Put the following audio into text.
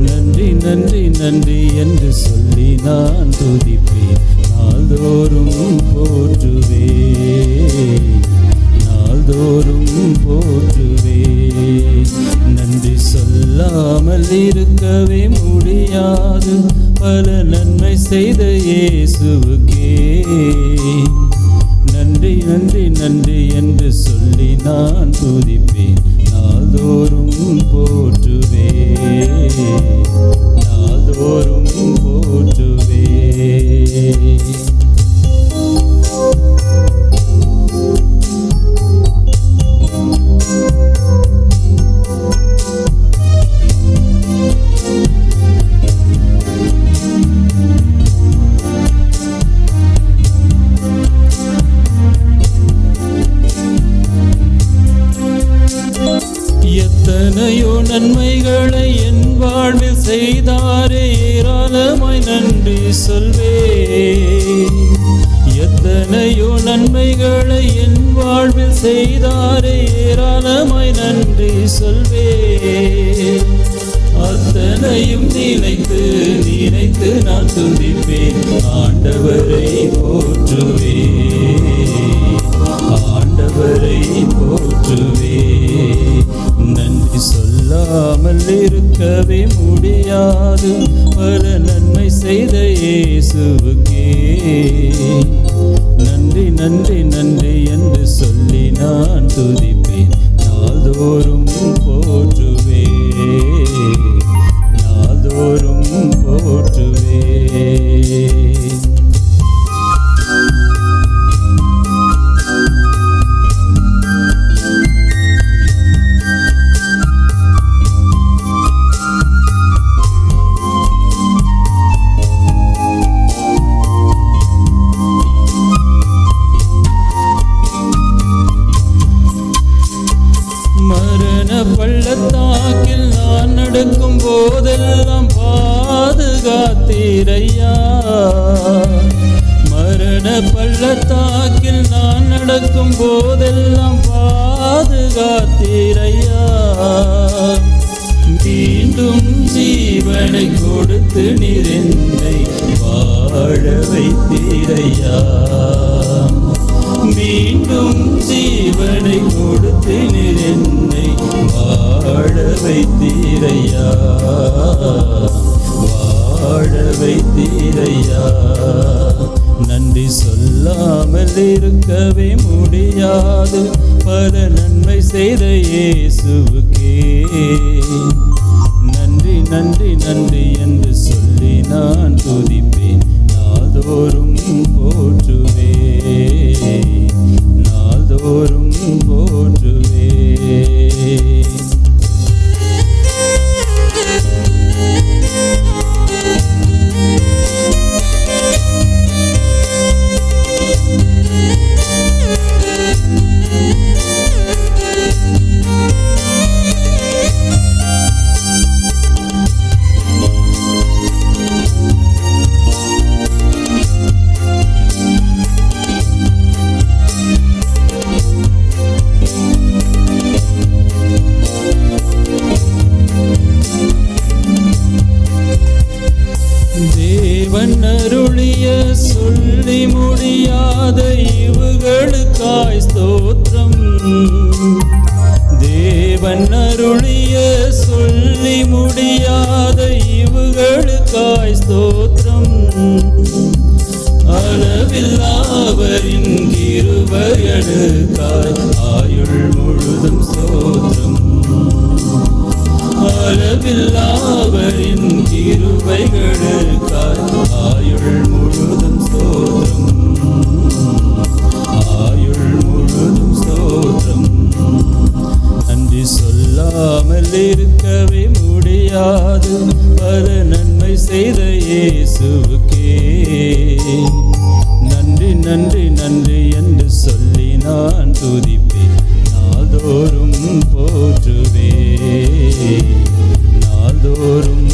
நன்றி நன்றி நன்றி என்று சொல்லி நான் துதிப்பேன். நாள்தோறும் போற்றுவேன், நாள்தோறும் போற்றுவேன். நன்றி சொல்லாமல் இருக்கவே முடியாது, பல நன்மை செய்த இயேசுவுக்கே நன்றி நன்றி நன்றி என்று சொல்லி நான் துதிப்பேன். நாள்தோறும் போற்றுவேன், நாள்தோறும் போற்றுவேன். எத்தனையோ நன்மைகளை என் வாழ்வில் செய்தாரே, ஏராளமாய் நன்றி சொல்வேன். எத்தனையோ நன்மைகளை என் வாழ்வில் செய்தாரே, ஏராளமாய் நன்றி சொல்வேன். அத்தனையும் நினைத்து நினைத்து நான் துதிப்பேன். ஆண்டவரை போற்றுவேன், ஆண்டவரை போற்றுவேன். நன்றி சொல்லாமல் இருக்கவே முடியாது, பல நன்மை செய்த இயேசுவுக்கே நன்றி நன்றி நன்றி என்று சொல்லி நான் துதிப்பேன். நாள்தோறும் போற்றுவேன், நாள்தோறும் போற்றுவேன். பள்ளத்தாக்கில் நான் நடக்கும் போதெல்லாம் பாதுகாத்தீரையா, மரண பள்ளத்தாக்கில் நான் நடக்கும் போதெல்லாம் பாதுகாத்தீரையா. மீண்டும் ஜீவனை கொடுத்து நிறைந்தை வாழ வைத்தீரையா, மீண்டும் ஜீவனை கொடுத்து நிறைந்தை வாழ வைத்தீரையா, வாழ வைத்தீரையா. நன்றி சொல்லாமல் இருக்கவே முடியாது, பல நன்மை செய்த இயேசுவுக்கே நன்றி நன்றி நன்றி என்று சொல்லி நான் துதிப்பேன். நாள்தோறும் போற்றுவேன், நாள்தோறும் போற்றுவேன். தேவன் அருளிய சொல்லி முடியாத ஈவுகளுக்காய் ஸ்தோத்திரம், தேவன் அருளிய சொல்லி முடியாத ஈவுகளுக்காய் ஸ்தோத்திரம். அளவில்லாவரின் கிருபைகளுக்காய் ஆயுள் முழுதும் ஸ்தோத்திரம், அளவில்லாவரின் கிருபைகளுக்காய் ஆயுள் முழுதும் ஸ்தோத்திரம், ஆயுள் முழுதும் ஸ்தோத்திரம். நன்றி சொல்லாமல் இருக்கவே முடியாது, பல நன்மை செய்த இயேசுவுக்கே நன்றி நன்றி நன்றி என்று சொல்லி நான் துதிப்பேன். நாள்தோறும் போற்றுவேன், நாள்தோறும்